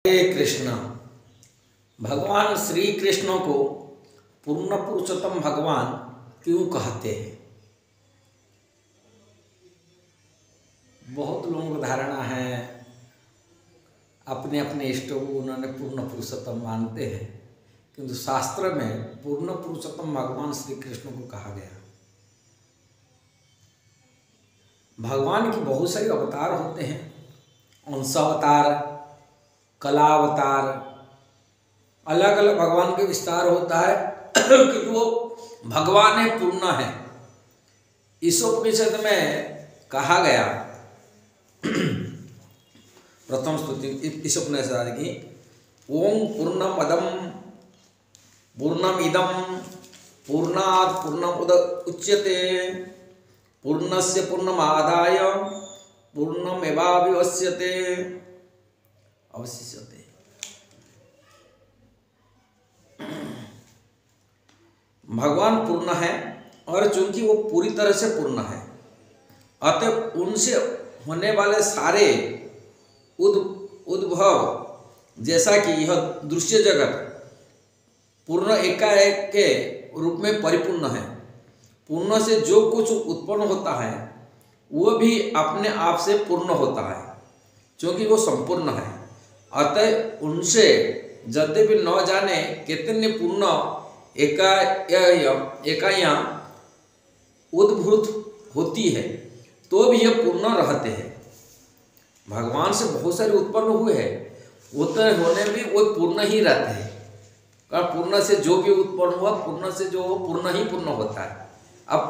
हरे कृष्ण। भगवान श्री कृष्ण को पूर्ण पुरुषोत्तम भगवान क्यों कहते हैं? बहुत लोगों को धारणा है, अपने अपने इष्ट को उन्होंने पूर्ण पुरुषोत्तम मानते हैं, किंतु शास्त्र में पूर्ण पुरुषोत्तम भगवान श्री कृष्ण को कहा गया। भगवान की बहुत सारे अवतार होते हैं, अंशावतार, कलावतार, अलग अलग भगवान के विस्तार होता है कि वो भगवान है, पूर्ण है। इस उपनिषद में कहा गया, प्रथम स्तुति इस उपनिषद की, ओम पूर्णमदम पूर्णमिदम पूर्णात् पूर्णमुदच्यते पूर्णस्य पूर्णमादाय पूर्णमेवावशिष्यते अवशिष्यते। भगवान पूर्ण है और चूंकि वो पूरी तरह से पूर्ण है, अतः उनसे होने वाले सारे उद्भव, जैसा कि यह दृश्य जगत पूर्ण एकाएक के रूप में परिपूर्ण है, पूर्ण से जो कुछ उत्पन्न होता है वो भी अपने आप से पूर्ण होता है, क्योंकि वो संपूर्ण है। अतः उनसे यद्यपि न जाने कितने पूर्ण इकाइयाँ उद्भूत होती है, तो भी यह पूर्ण रहते हैं। भगवान से बहुत सारे उत्पन्न हुए हैं, उत्पन्न होने में वो पूर्ण ही रहते हैं। कारण पूर्ण से जो भी उत्पन्न हुआ, पूर्ण से जो हो, पूर्ण ही पूर्ण होता है। अब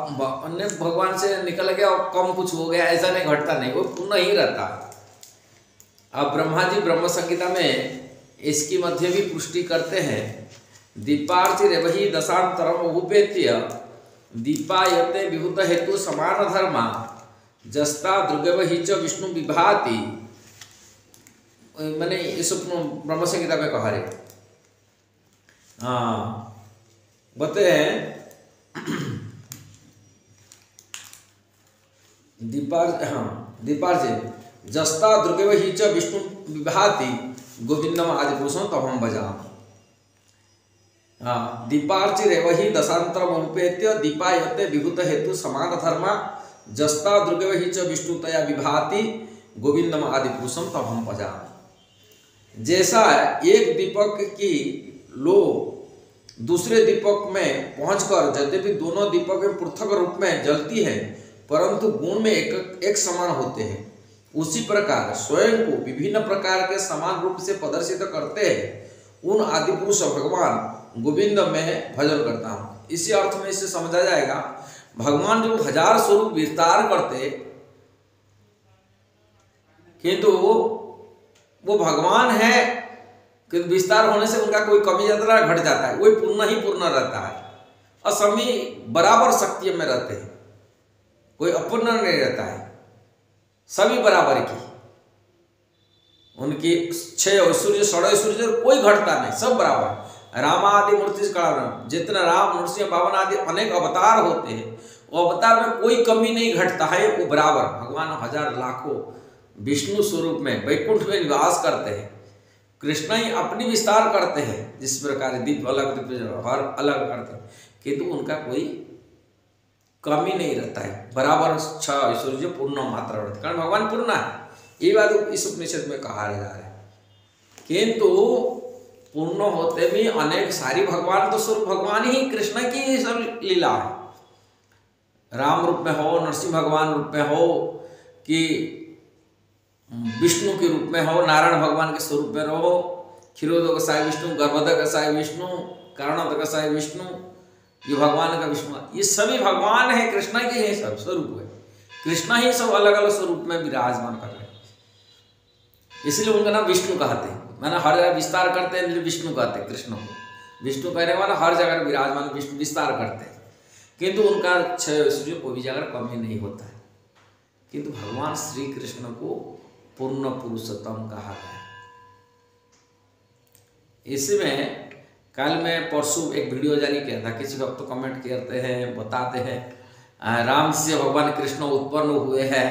अन्य भगवान से निकल गया और कम कुछ हो गया, ऐसा नहीं, घटता नहीं, वो पूर्ण ही रहता है। अब ब्रह्मा जी ब्रह्म संहिता में इसकी मध्य भी पुष्टि करते हैं, दीपार्चिरेवहि दशांतरम उपेत्य दीपायते विभूत हेतु समान धर्मा जस्ता दुर्गवहि च विष्णु विभाति। मैंने इस ब्रह्म संहिता में कहा रे, बते हैं दीपार्चे जस्ता दुर्गवहि च विष्णु विभाति गोविंदम आदि पुरुषम तमहम भजामि। दीपार्चिरेवहि दशांतरम उपेत्य दीपायते विभूत हेतु समान धर्मा जस्ता दुर्गवहि च विष्णुतया विभाति गोविंदम आदि पुरुषम तमहम भजामि। जैसा एक दीपक की लो दूसरे दीपक में पहुंचकर यद्यपि दोनों दीपक पृथक रूप में जलती है, परंतु गुण में एक समान होते हैं, उसी प्रकार स्वयं को विभिन्न प्रकार के समान रूप से प्रदर्शित करते हैं। उन आदि पुरुष भगवान गोविंद में भजन करता हूँ। इसी अर्थ में इसे समझा जाएगा, भगवान जो हजार स्वरूप विस्तार करते, किंतु वो भगवान है कि विस्तार होने से उनका कोई कमी यात्रा घट जाता है, वही पूर्ण ही पूर्ण रहता है और सभी बराबर शक्ति में रहते हैं, कोई अपूर्ण नहीं रहता है, सभी बराबर की। उनकी 6 ऐश्वर्य 6 ऐश्वर्य कोई घटता नहीं, सब बराबर। रामादि मूर्ति कला, जितना राम नरसिंह बावन आदि अनेक अवतार होते हैं, वो अवतार में कोई कमी नहीं घटता है, वो बराबर। भगवान हजार लाखों विष्णु स्वरूप में वैकुंठ में निवास करते हैं, कृष्ण ही अपनी विस्तार करते हैं, जिस प्रकार दीप अलग दीप हर अलग करते हैं, किंतु उनका कोई कमी नहीं रहता है, बराबर 6 ऐश्वर्य पूर्ण मात्रा रहती है, कारण भगवान पूर्ण है। ये बात इस उपनिषद में कहा जा रहा है। किंतु पूर्ण होते भी अनेक सारी भगवान तो स्वरूप भगवान ही, कृष्ण की सब लीला है। राम रूप में हो, नरसिंह भगवान रूप में हो, कि विष्णु के रूप में हो, नारायण भगवान के स्वरूप में रहो, क्षीरोदकसाय विष्णु, गर्भोदकसाय विष्णु, कारणोदकसाय विष्णु, ये भगवान का विष्णु, ये सभी भगवान है, कृष्ण के ही सब स्वरूप है। कृष्ण ही सब अलग अलग स्वरूप में विराजमान कर रहे हैं, इसलिए उनका नाम विष्णु कहते हैं। मैंने हर जगह विस्तार करते हैं, विष्णु कहते हैं कृष्ण को। विष्णु कहने वाला हर जगह विराजमान विष्णु विस्तार करते हैं, किंतु उनका 6 ऐश्वर्य कोई भी जगह कमी नहीं होता है। किंतु भगवान श्री कृष्ण को पूर्ण पुरुषोत्तम कहा गया। इसमें कल मैं परसों एक वीडियो जारी किया था, किसी वक्त तो कमेंट करते हैं, बताते हैं राम से भगवान कृष्ण उत्पन्न हुए हैं,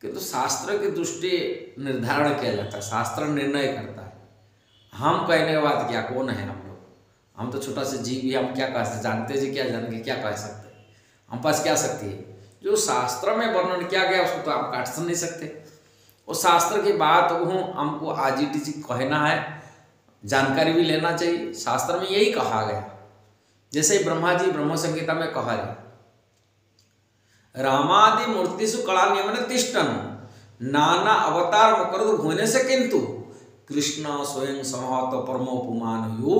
किंतु शास्त्र की दृष्टि निर्धारण किया जाता है, शास्त्र निर्णय करता है। हम कहने के बाद क्या, कौन है हम लोग? हम तो छोटा सा जीव ही, हम क्या कह सकते, जानते जी क्या जान के क्या कह सकते हैं? हम पास क्या शक्ति है? जो शास्त्र में वर्णन किया गया उसको तो आप काट नहीं सकते। और शास्त्र की बात वो हमको आज ही कहना है, जानकारी भी लेना चाहिए। शास्त्र में यही कहा गया, जैसे ब्रह्मा जी ब्रह्म संहिता में कहा गया, रामादि मूर्तिषु कला नियमन तिष्ठन् नाना अवतार मकर भुवने से किंतु कृष्ण स्वयं संहत परमोपमान यो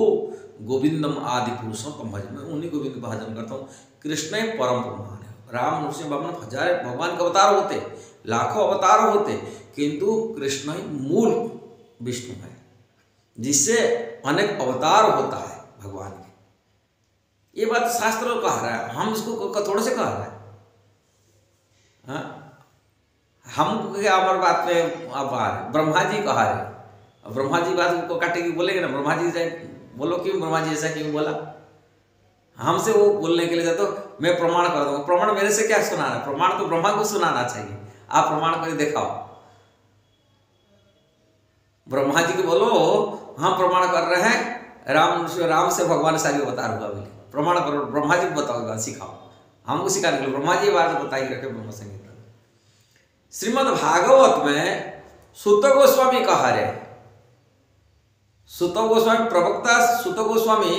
गोविंदम आदि पुरुषों का भजन। मैं उन्हीं गोविंद का भजन करता हूँ। कृष्ण ही परम पुमान है। राम नृसिंह हजार भगवान के अवतार होते, लाखों अवतार होते, किंतु कृष्ण ही मूल विष्णु है, जिससे अनेक अवतार होता है भगवान के। ये बात शास्त्र कह रहा है, हम इसको थोड़े से कह रहे हैं। हम क्या हमारे बात में अब आ रहे, ब्रह्मा जी कहा रहे, ब्रह्मा जी बात को काटेगी, बोलेंगे ना ब्रह्मा जी से बोलो क्यों ब्रह्मा जी ऐसा क्यों बोला? हमसे वो बोलने के लिए जाते तो मैं प्रमाण कर दूंगा। प्रमाण मेरे से क्या सुनाना? प्रमाण तो ब्रह्मा को सुनाना चाहिए। आप प्रमाण करके दिखाओ। ब्रह्मा जी को बोलो हम प्रमाण कर रहे हैं, राम से भगवान सारी अवतार हुआ बोले, प्रमाण करो। ब्रह्मा जी को बताओ, सिखाओ, हमको सिखाने के लिए ब्रह्मा जी बात बताई रखे ब्रह्म संहिता। श्रीमद् भागवत में सुत गोस्वामी कहा रहे, सुत गोस्वामी प्रवक्ता सुत गोस्वामी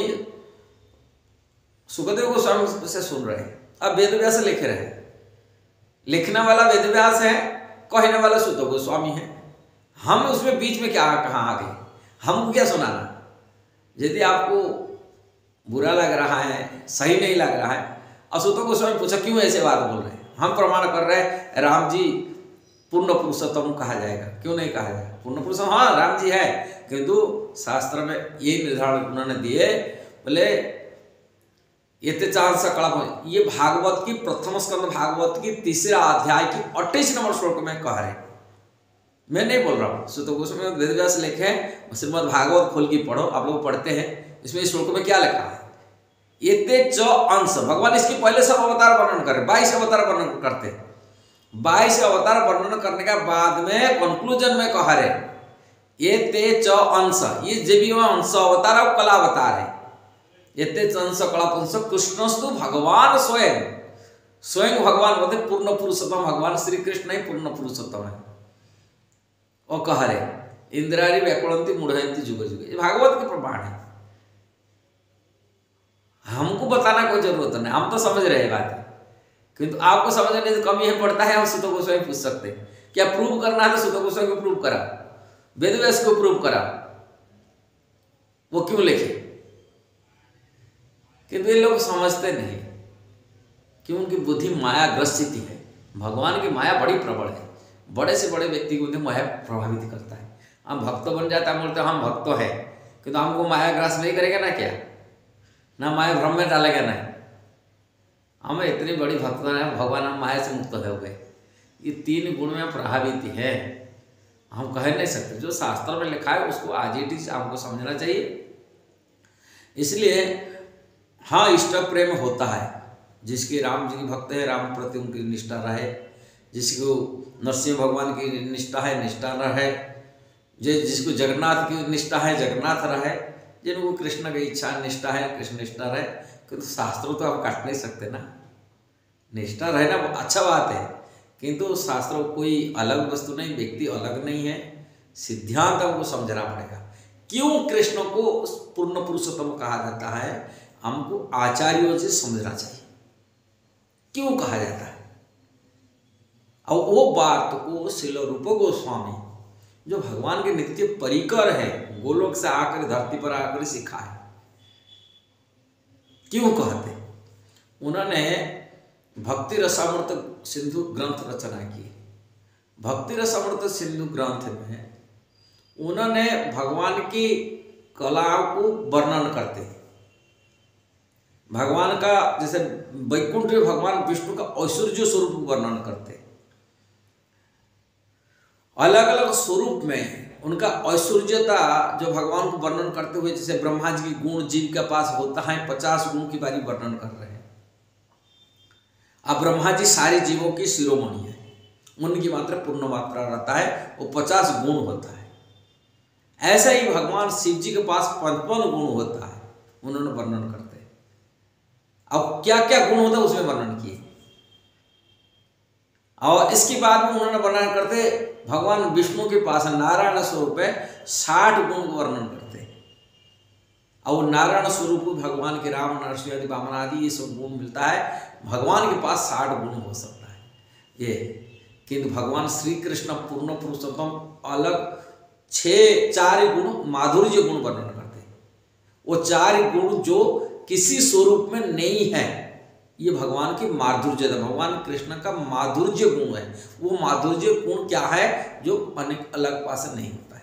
सुखदेव गोस्वामी से सुन रहे हैं। अब वेद व्यास लिख रहे हैं, लिखने वाला वेद व्यास है, कहने वाला सुत गोस्वामी है। हम उसमें बीच में क्या कहाँ आ गए? हमको क्या सुनाना? यदि आपको बुरा लग रहा है, सही नहीं लग रहा है, सुत गोस्वामी पूछा क्यों ऐसे बात बोल रहे हैं? हम प्रमाण कर रहे हैं राम जी पूर्ण पुरुषोत्तम कहा जाएगा, क्यों नहीं कहा जाएगा? पूर्ण पुरुषोत्तम हाँ राम जी है, किंतु शास्त्र में ये निर्धारण उन्होंने दिए, बोले ये चांस कला। ये भागवत की प्रथम स्कंद भागवत की तीसरा अध्याय की 28 नंबर श्लोक में कह रहे, मैं नहीं बोल रहा हूँ। सुत गोस्वामी वेद व्यास लिखे, श्रीमद् भागवत खोल की पढ़ो, आप लोग पढ़ते हैं। इसमें इस श्लोक में क्या लिखा है? ये अंश भगवान इसके पहले सब अवतार वर्णन करे, 22 अवतार वर्णन करते हैं। 22 अवतार वर्णन करने के बाद में कंक्लूजन में कह रहे ये अंश, ये जीवी अंश अवतार और कला अवतार है। ये अंश कला अंश कृष्णस्तु भगवान स्वयं, स्वयं भगवान बोलते पूर्ण पुरुषोत्तम, भगवान श्री कृष्ण ही पूर्ण पुरुषोत्तम है। और कह रहे इंद्रारी व्याकुलंती मूढ़यंती जुग जुग, ये भागवत के प्रमाण है। हमको बताना कोई जरूरत नहीं, हम तो समझ रहे बात, किंतु आपको समझने में कमी है पड़ता है। हम सुत गोस्वामी पूछ सकते हैं, क्या प्रूव करना है तो सुत गोस्वामी को प्रूव करा, वेद व्यास को प्रूव करा, वो क्यों लिखे? किंतु ये लोग समझते नहीं कि उनकी बुद्धि माया ग्रसित है। भगवान की माया बड़ी प्रबल है, बड़े से बड़े व्यक्ति को माया प्रभावित करता है। हम भक्त बन जाता है, बोलते हम भक्त है, किंतु हमको माया ग्रास नहीं करेगा ना, क्या ना माया भ्रम में डालेगा ना। हम इतनी बड़ी भक्त है, भगवान हम माया से मुक्त हो गए। ये 3 गुण में प्रभावित है, हम कह नहीं सकते। जो शास्त्र में लिखा है उसको आज ही हमको समझना चाहिए। इसलिए हाँ, इष्ट प्रेम होता है, जिसके राम जी की भक्त है राम प्रति उनकी निष्ठा रहे, जिसको नरसिंह भगवान की निष्ठा है निष्ठा रहे, जिसको जगन्नाथ की निष्ठा है जगन्नाथ रहे, जिनको कृष्ण की इच्छा निष्ठा है कृष्ण निष्ठा रहे। किंतु शास्त्र तो आप काट नहीं सकते ना, निष्ठा रहना अच्छा बात है, किंतु शास्त्र कोई अलग वस्तु नहीं, व्यक्ति अलग नहीं है। सिद्धांत हमको समझना पड़ेगा। क्यों कृष्ण को पूर्ण पुरुषोत्तम कहा जाता है, हमको आचार्यों से समझना चाहिए क्यों कहा जाता है। और वो बात को श्रील रूप गोस्वामी जो भगवान के नित्य परिकर है, गोलोक से आकर धरती पर आकर सिखा है, क्यों कहते? उन्होंने भक्ति रसामृत सिंधु ग्रंथ रचना की। भक्ति रसामृत सिंधु ग्रंथ में उन्होंने भगवान की कलाओं को वर्णन करते हैं। भगवान का जैसे वैकुंठ में भगवान विष्णु का ऐश्वर्य स्वरूप वर्णन करते हैं। अलग अलग स्वरूप में उनका ऐश्वर्यता जो भगवान को वर्णन करते हुए, जैसे ब्रह्मा जी की गुण जीव के पास होता है 50 गुण की बारी वर्णन कर रहे हैं। अब ब्रह्मा जी सारे जीवों की शिरोमणि है, उनकी मात्रा पूर्ण मात्रा रहता है, वो 50 गुण होता है। ऐसा ही भगवान शिव जी के पास 55 गुण होता है, उन्होंने वर्णन करते हैं। अब क्या क्या गुण होता है उसमें वर्णन किए, और इसके बाद में उन्होंने वर्णन करते भगवान विष्णु के पास नारायण स्वरूप है 60 गुण को वर्णन करते हैं। और नारायण स्वरूप भगवान के राम नरसिंह आदि वामन आदि ये सब गुण मिलता है, भगवान के पास 60 गुण हो सकता है ये। किंतु भगवान श्री कृष्ण पूर्ण पुरुषोत्तम अलग 4 गुण माधुर्य गुण वर्णन करते हैं। वो 4 गुण जो किसी स्वरूप में नहीं है, ये भगवान की माधुर्य है, भगवान कृष्ण का माधुर्य गुण है। वो माधुर्य गुण क्या है जो अनेक अलग पास नहीं होता है।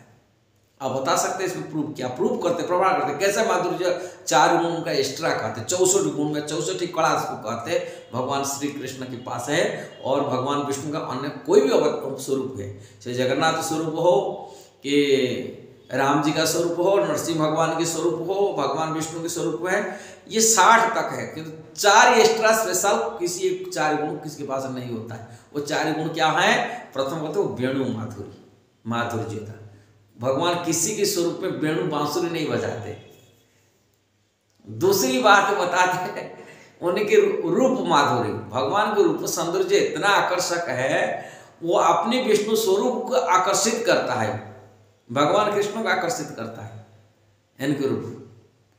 आप बता सकते हैं इसमें प्रूफ क्या, प्रूफ करते प्रमाण करते कैसे माधुर्य 4 गुण का एक्स्ट्रा कहते, 64 गुण में 64 कला को कहते भगवान श्री कृष्ण के पास है। और भगवान विष्णु का अन्य कोई भी स्वरूप है, चाहे जगन्नाथ स्वरूप हो कि राम जी का स्वरूप हो, नरसिंह भगवान के स्वरूप हो, भगवान विष्णु के स्वरूप है, ये 60 तक है। किंतु 4 एक्स्ट्रा स्पेशल किसी एक 4 गुण किसके पास नहीं होता है। वो 4 गुण क्या है, प्रथम कहते हैं वेणु माधुर्य था। भगवान किसी के स्वरूप में वेणु बांसुरी नहीं बजाते। दूसरी बात बताते हैं उनके रूप माधुर्य, भगवान के रूप सौंदर्य इतना आकर्षक है, वो अपने विष्णु स्वरूप को आकर्षित करता है, भगवान कृष्ण को आकर्षित करता है। इनके रूप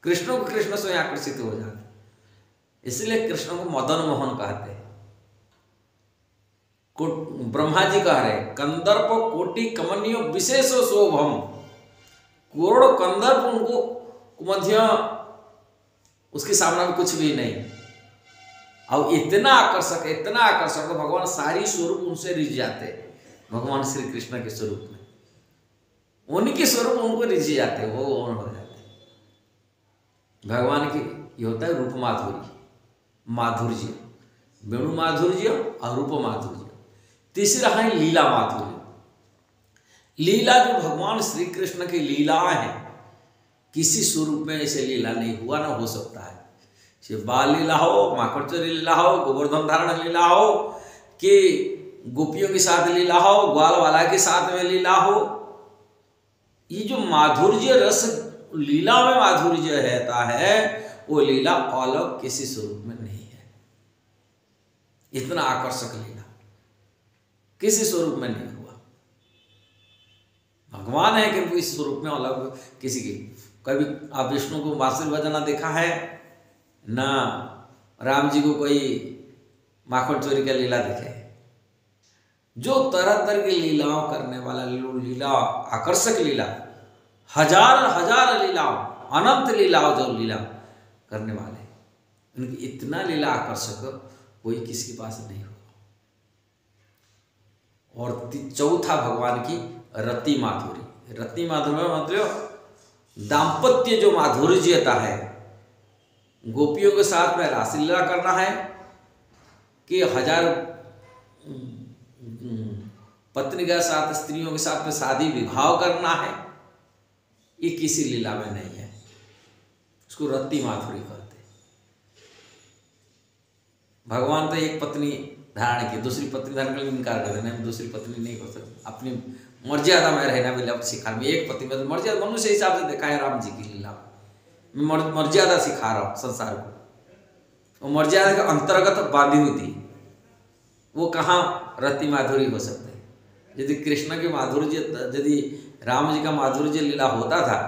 कृष्ण को कृष्ण से आकर्षित हो जाते, इसलिए कृष्ण को मदन मोहन कहते हैं। ब्रह्मा जी कह रहे कंदर्प कोटि कमनीय विशेषो शोभम, करोड़ कंदर्प उनको मध्य उसके सामने में कुछ भी नहीं। और इतना आकर्षक तो भगवान सारी स्वरूप उनसे रिझ जाते, भगवान श्री कृष्ण के स्वरूप में उनके स्वरूप उनको रिझ जाते, वो हो जाते। भगवान की ये होता है रूप माधुर्य, वेणु माधुर्य और रूप माधुर्य। तीसरा है लीला माधुर्य। लीला जो भगवान श्री कृष्ण की लीलाएं हैं, किसी स्वरूप में ऐसे लीला नहीं हुआ ना हो सकता है। चाहे बाल लीला हो, माखन चोरी लीला हो, गोवर्धन धारण लीला हो, कि गोपियों के साथ लीला हो, ग्वाल वाला के साथ में लीला हो, ये जो माधुर्य रस लीला में माधुर्य रहता है, वो लीला अलग किसी स्वरूप में नहीं है। इतना आकर्षक लीला किसी स्वरूप में नहीं हुआ। भगवान है कि इस स्वरूप में अलग किसी की। कभी आप विष्णु को बांसुरी बजाना देखा है ना, राम जी को कोई माखन चोरी का लीला देखे। जो तरह तरह की लीलाओं करने वाला लीला आकर्षक लीला, हजार लीलाओं, अनंत लीलाओं जो लीला करने वाले, उनकी इतना लीला आकर्षक कोई किसी के पास नहीं हो। और चौथा भगवान की रति माधुर्य मतलब दाम्पत्य जो माधुर्यता है, गोपियों के साथ में रासलीला करना है कि 1000 पत्नी के साथ, स्त्रियों के साथ में शादी विवाह करना है, ये किसी लीला में नहीं है। उसको रति माधुर्य कहते हैं। भगवान तो एक पत्नी धारण की, दूसरी पत्नी धारण करने इनकार कर देना, दूसरी पत्नी नहीं कर सकती, अपनी मर्यादा में रहना भी सिखा। मैं एक पत्नी में मर्यादा मनुष्य हिसाब से देखा है राम जी की लीला में, मैं मर्यादा सिखा रहा हूँ संसार को। वो मर्यादा के अंतर्गत बांधी हुई थी, वो कहाँ रति माधुरी हो सकते हैं। यदि कृष्ण के माधुर्य, यदि राम जी का माधुर्य लीला होता था,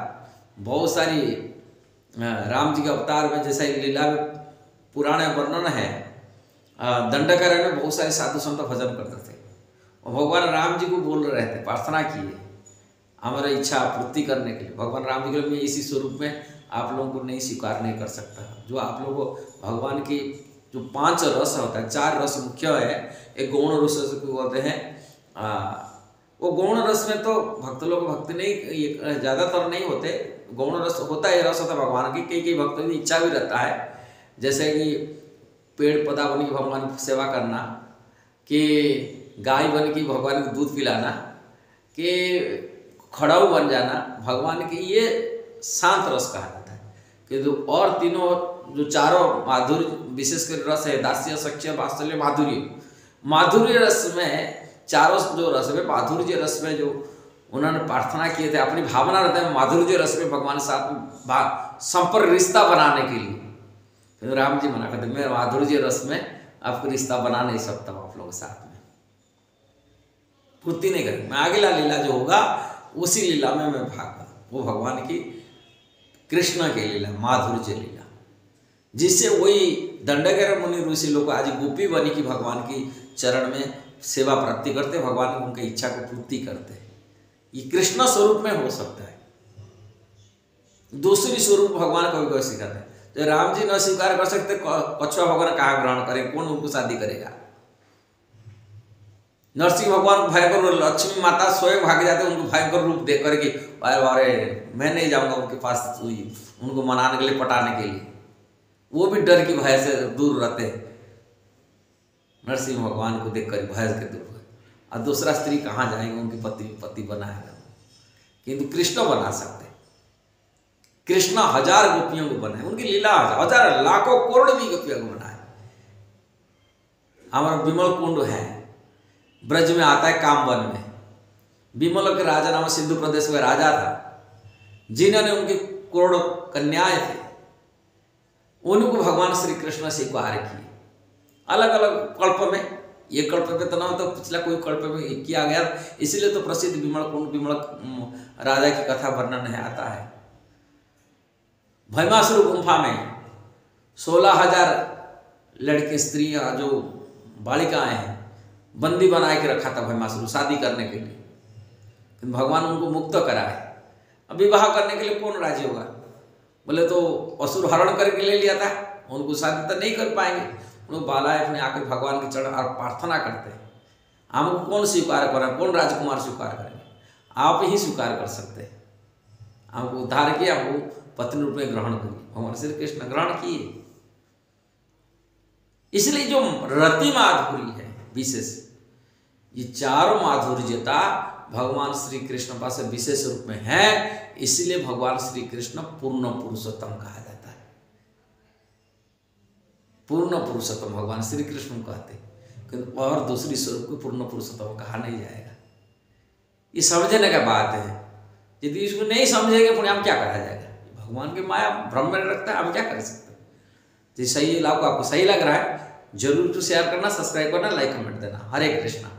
बहुत सारी राम जी के अवतार में जैसा लीला में पुराने वर्णन है, दंडकारण्य में बहुत सारे साधु संत भजन करते थे और भगवान राम जी को बोल रहे थे, प्रार्थना किए हमारा इच्छा पूर्ति करने के लिए। भगवान राम जी के लिए मैं इसी स्वरूप में आप लोगों को नहीं स्वीकार नहीं कर सकता। जो आप लोगों को भगवान की जो 5 रस होता है, 4 रस मुख्य है। एक गौण रस बोलते हैं, वो गौण रस में तो भक्त लोग भक्ति नहीं, ज़्यादातर नहीं होते। गौण रस होता है, रस होता है भगवान की। कई भक्तों की इच्छा भी रहता है, जैसे कि पेड़ पौधा बन के भगवान की सेवा करना, कि गाय बन के भगवान को दूध पिलाना, कि खड़ाऊ बन जाना भगवान के, ये शांत रस कहा जाता है। कि जो और तीनों जो 4 माधुर्य विशेषकर रस है, दास्य, सख्य, वात्सल्य, माधुर्य रस में चारों जो रस में माधुर्य रस में जो उन्होंने प्रार्थना किए थे, अपनी भावना हृदय में माधुर्य रस में भगवान के साथ संपर्क रिश्ता बनाने के लिए, फिर राम जी मना करते मैं माधुर्य रस में आपको रिश्ता बना नहीं सकता हूँ आप लोगों के साथ में, पूर्ति नहीं करेंगे। मैं अगला लीला जो होगा उसी लीला में मैं भाग करूँ, वो भगवान की कृष्ण की लीला, माधुर्य लीला, जिससे वही दंडकर मुनि ऋषि लोग आज गोपी बनी की भगवान की चरण में सेवा प्राप्ति करते, भगवान उनकी इच्छा को पूर्ति करते। ये कृष्ण स्वरूप में हो सकता है, दूसरी स्वरूप भगवान कभी कभी सिखाते हैं। जो राम जी न स्वीकार कर सकते, कछुआ भगवान कहाँ ग्रहण करें, कौन उनको शादी करेगा। नरसिंह भगवान भयंकर, लक्ष्मी माता स्वयं भाग जाते उनको भयंकर रूप देख करके, अरे मैं नहीं जाऊंगा उनके पास उनको मनाने के लिए, पटाने के लिए, वो भी डर की भय से दूर रहते हैं। नरसिंह भगवान को देख कर भय के दूर हुए, और दूसरा स्त्री कहाँ जाएंगे, उनके पति बनाएगा, किंतु कृष्ण बना सकते। कृष्ण हजार गोपियों को बनाए, उनकी लीला हजार लाखों करोड़ भी गोपियों को बनाए। हमारा विमल कुंड है, ब्रज में आता है, कामवन में। विमल के राजा नाम सिंधु प्रदेश में राजा था, जिन्होंने उनकी करोड़ों कन्याएं थे, उनको भगवान श्री कृष्ण स्वीकार किए अलग अलग कल्प में। ये कल्प में तो ना, तो पिछला कोई कल्प में किया गया, इसलिए तो प्रसिद्ध विमल कुंड, विमल राजा की कथा वर्णन है आता है। भैमासुर गुंफा में 16,000 लड़के स्त्रियां जो बालिकाएं हैं बंदी बना के रखा था भैमासुर शादी करने के लिए, फिर भगवान उनको मुक्त कराए। अब विवाह करने के लिए कौन राजी होगा, बोले तो असुर हरण करके ले लिया था, उनको शादी तो नहीं कर पाएंगे। उनको बालाएं अपने आकर भगवान के चरण और प्रार्थना करते हैं, हमको कौन स्वीकार करें, कौन राजकुमार स्वीकार करेंगे, आप ही स्वीकार कर सकते हैं, हमको उद्धार किया, हमको पत्नी रूप में ग्रहण करिए। भगवान श्री कृष्ण ग्रहण किए। इसलिए जो रति माधुरी है विशेष, ये चारों माधुर्यता भगवान श्री कृष्ण पास विशेष रूप में है, इसलिए भगवान श्री कृष्ण पूर्ण पुरुषोत्तम कहा जाता है। पूर्ण पुरुषोत्तम भगवान श्री कृष्ण कहते, किंतु और दूसरी स्वरूप को पूर्ण पुरुषोत्तम कहा नहीं जाएगा। ये समझने का बात है, यदि इसको नहीं समझेंगे फिर हम क्या कहा जाएगा। भगवान की माया भ्रम में रखता है, हम क्या कर सकते हैं। तो सही आपको सही लग रहा है, जरूर तो शेयर करना, सब्सक्राइब करना, लाइक कमेंट देना। हरे कृष्णा।